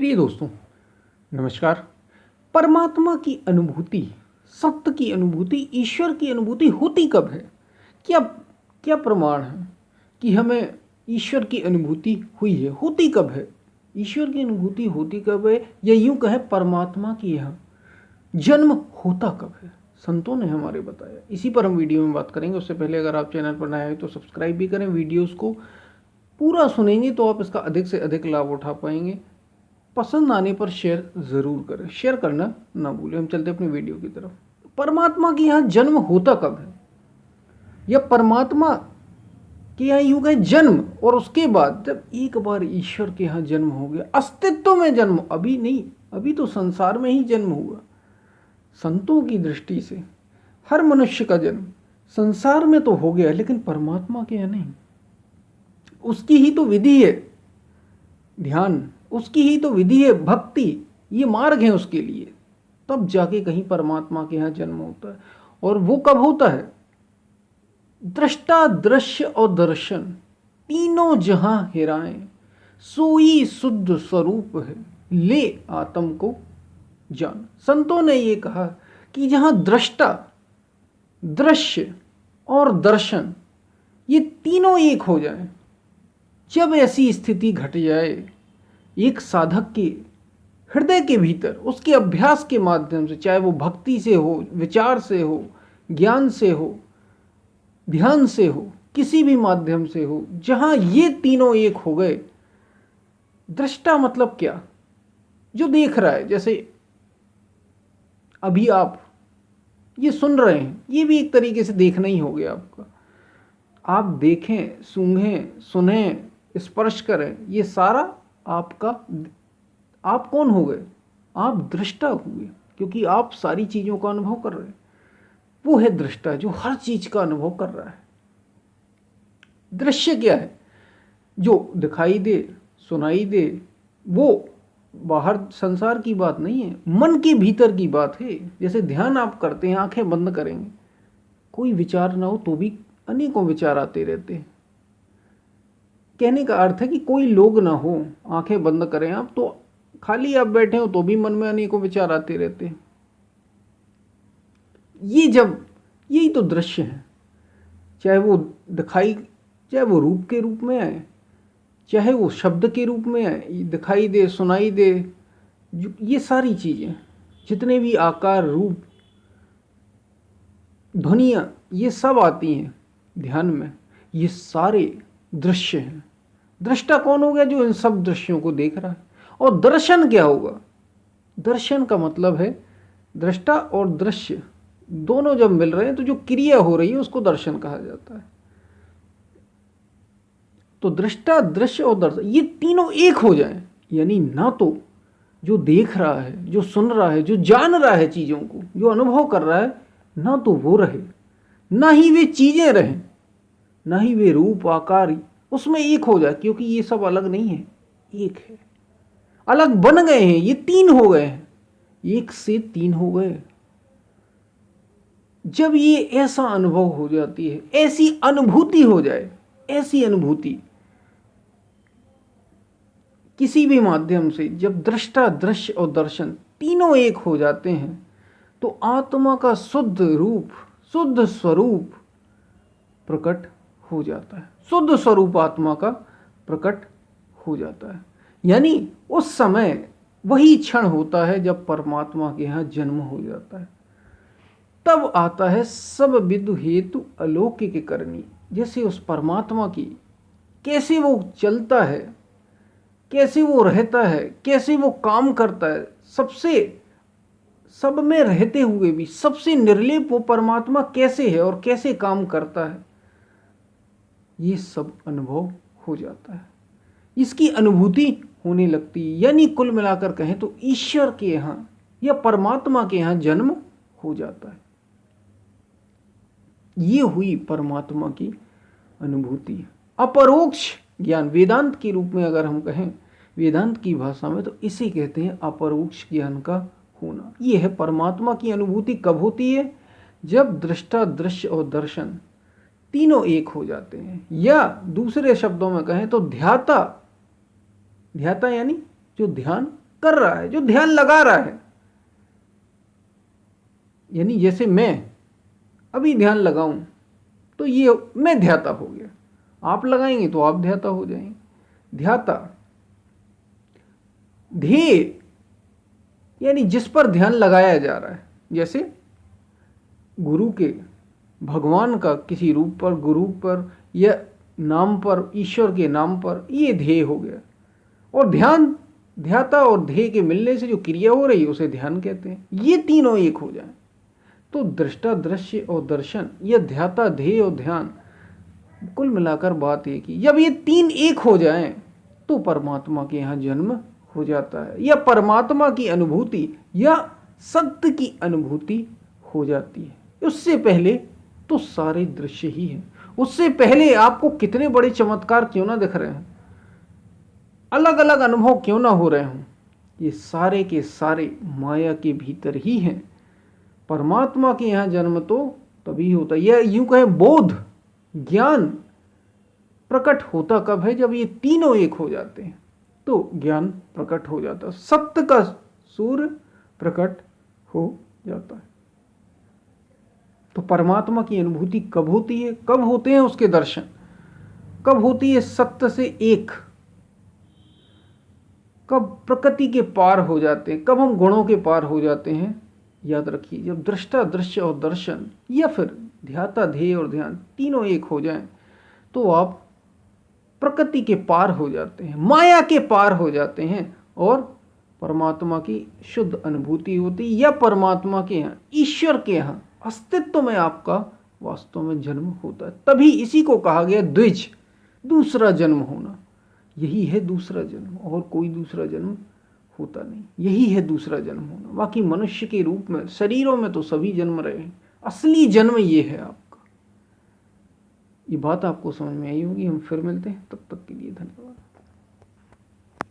प्रिय दोस्तों, नमस्कार। परमात्मा की अनुभूति, सत्य की अनुभूति, ईश्वर की अनुभूति होती कब है? क्या क्या प्रमाण है कि हमें ईश्वर की अनुभूति हुई है? होती कब है? ईश्वर की अनुभूति होती कब है, या यूं कहें परमात्मा की यहाँ जन्म होता कब है? संतों ने हमारे बताया। इसी पर हम वीडियो में बात करेंगे। उससे पहले अगर आप चैनल पर नए हैं तो सब्सक्राइब भी करें। वीडियोस को पूरा सुनेंगे तो आप इसका अधिक से अधिक लाभ उठा पाएंगे। पसंद आने पर शेयर ज़रूर करें, शेयर करना ना भूलें। हम चलते अपनी वीडियो की तरफ। परमात्मा के यहाँ जन्म होता कब है, या परमात्मा के यहाँ यूं कहें जन्म, और उसके बाद जब एक बार ईश्वर के यहाँ जन्म हो गया, अस्तित्व में जन्म, अभी नहीं, अभी तो संसार में ही जन्म हुआ। संतों की दृष्टि से हर मनुष्य का जन्म संसार में तो हो गया, लेकिन परमात्मा के यहाँ नहीं। उसकी ही तो विधि है ध्यान, उसकी ही तो विधि है भक्ति, ये मार्ग है उसके लिए। तब जाके कहीं परमात्मा के यहाँ जन्म होता है। और वो कब होता है? दृष्टा, दृश्य और दर्शन तीनों जहां हेराएं, सोई शुद्ध स्वरूप है, ले आत्म को जान। संतों ने ये कहा कि जहां दृष्टा, दृश्य और दर्शन ये तीनों एक हो जाएं, जब ऐसी स्थिति घट जाए एक साधक के हृदय के भीतर, उसके अभ्यास के माध्यम से, चाहे वो भक्ति से हो, विचार से हो, ज्ञान से हो, ध्यान से हो, किसी भी माध्यम से हो, जहां ये तीनों एक हो गए। दृष्टा मतलब क्या? जो देख रहा है। जैसे अभी आप ये सुन रहे हैं, ये भी एक तरीके से देखना ही हो गया आपका। आप देखें, सूंघें, सुनें, स्पर्श करें, ये सारा आपका। आप कौन हो गए? आप दृष्टा हुए, क्योंकि आप सारी चीज़ों का अनुभव कर रहे हैं। वो है दृष्टा जो हर चीज़ का अनुभव कर रहा है। दृश्य क्या है? जो दिखाई दे, सुनाई दे। वो बाहर संसार की बात नहीं है, मन के भीतर की बात है। जैसे ध्यान आप करते हैं, आंखें बंद करेंगे, कोई विचार ना हो तो भी अनेकों विचार आते रहते हैं। कहने का अर्थ है कि कोई लोग ना हो, आंखें बंद करें आप, तो खाली आप बैठे हो तो भी मन में अनेकों विचार आते रहते हैं। यही तो दृश्य है। चाहे वो दिखाई, चाहे वो रूप के रूप में आए, चाहे वो शब्द के रूप में आए, दिखाई दे, सुनाई दे, ये सारी चीज़ें, जितने भी आकार, रूप, ध्वनियाँ, ये सब आती हैं ध्यान में, ये सारे दृश्य हैं। दृष्टा कौन हो गया? जो इन सब दृश्यों को देख रहा है। और दर्शन क्या होगा? दर्शन का मतलब है दृष्टा और दृश्य दोनों जब मिल रहे हैं तो जो क्रिया हो रही है उसको दर्शन कहा जाता है। तो दृष्टा, दृश्य और दर्शन ये तीनों एक हो जाएं, यानी ना तो जो देख रहा है, जो सुन रहा है, जो जान रहा है चीज़ों को, जो अनुभव कर रहा है, ना तो वो रहे, ना ही वे चीज़ें रहें, ना ही वे रूप, आकार उसमें एक हो जाए, क्योंकि ये सब अलग नहीं है, एक है। अलग बन गए हैं, ये तीन हो गए हैं, एक से तीन हो गए। जब ये ऐसा अनुभव हो जाती है, ऐसी अनुभूति हो जाए, ऐसी अनुभूति किसी भी माध्यम से, जब दृष्टा, दृश्य और दर्शन तीनों एक हो जाते हैं, तो आत्मा का शुद्ध रूप, शुद्ध स्वरूप प्रकट हो जाता है। शुद्ध स्वरूप आत्मा का प्रकट हो जाता है। यानी उस समय वही क्षण होता है जब परमात्मा के यहाँ जन्म हो जाता है। तब आता है सब विदु हेतु अलौकिक करनी। जैसे उस परमात्मा की कैसे वो चलता है, कैसे वो रहता है, कैसे वो काम करता है, सब में रहते हुए भी सबसे निर्लेप वो परमात्मा कैसे है और कैसे काम करता है, ये सब अनुभव हो जाता है। इसकी अनुभूति होने लगती है। यानी कुल मिलाकर कहें तो ईश्वर के यहाँ या परमात्मा के यहाँ जन्म हो जाता है। ये हुई परमात्मा की अनुभूति। अपरोक्ष ज्ञान, वेदांत के रूप में अगर हम कहें, वेदांत की भाषा में, तो इसे कहते हैं अपरोक्ष ज्ञान का होना। ये है परमात्मा की अनुभूति। कब होती है? जब दृष्टा, दृश्य और दर्शन तीनों एक हो जाते हैं। या दूसरे शब्दों में कहें तो ध्याता, ध्याता यानी जो ध्यान कर रहा है, जो ध्यान लगा रहा है। यानी जैसे मैं अभी ध्यान लगाऊं तो ये मैं ध्याता हो गया, आप लगाएंगे तो आप ध्याता हो जाएंगे। ध्याता, ध्येय यानी जिस पर ध्यान लगाया जा रहा है, जैसे गुरु के, भगवान का किसी रूप पर, गुरु पर या नाम पर, ईश्वर के नाम पर, ये ध्येय हो गया। और ध्यान, ध्याता और ध्येय के मिलने से जो क्रिया हो रही है उसे ध्यान कहते हैं। ये तीनों एक हो जाए तो दृष्टा, दृश्य और दर्शन, या ध्याता, ध्येय और ध्यान, कुल मिलाकर बात एक ही। जब ये तीन एक हो जाएं तो परमात्मा के यहाँ जन्म हो जाता है, या परमात्मा की अनुभूति या सत्य की अनुभूति हो जाती है। उससे पहले तो सारे दृश्य ही हैं। उससे पहले आपको कितने बड़े चमत्कार क्यों ना दिख रहे हैं, अलग अलग अनुभव क्यों ना हो रहे हों, ये सारे के सारे माया के भीतर ही हैं। परमात्मा के यहाँ जन्म तो तभी होता है, या यूं कहें बोध, ज्ञान प्रकट होता कब है, जब ये तीनों एक हो जाते हैं तो ज्ञान प्रकट हो जाता है, सत्य का सूर्य प्रकट हो जाता है। तो परमात्मा की अनुभूति कब होती है, कब होते हैं उसके दर्शन, कब होती है सत्य से एक, कब प्रकृति के पार हो जाते हैं, कब हम गुणों के पार हो जाते हैं। याद रखिए, जब दृष्टा, दृश्य और दर्शन, या फिर ध्याता, ध्येय और ध्यान तीनों एक हो जाएं तो आप प्रकृति के पार हो जाते हैं, माया के पार हो जाते हैं, और परमात्मा की शुद्ध अनुभूति होती, या परमात्मा के यहाँ, ईश्वर के यहाँ अस्तित्व में आपका वास्तव में जन्म होता है। तभी इसी को कहा गया द्विज, दूसरा जन्म होना। यही है दूसरा जन्म, और कोई दूसरा जन्म होता नहीं। यही है दूसरा जन्म होना। बाकी मनुष्य के रूप में, शरीरों में तो सभी जन्म रहे हैं, असली जन्म ये है आपका। ये बात आपको समझ में आई होगी। हम फिर मिलते हैं, तब तक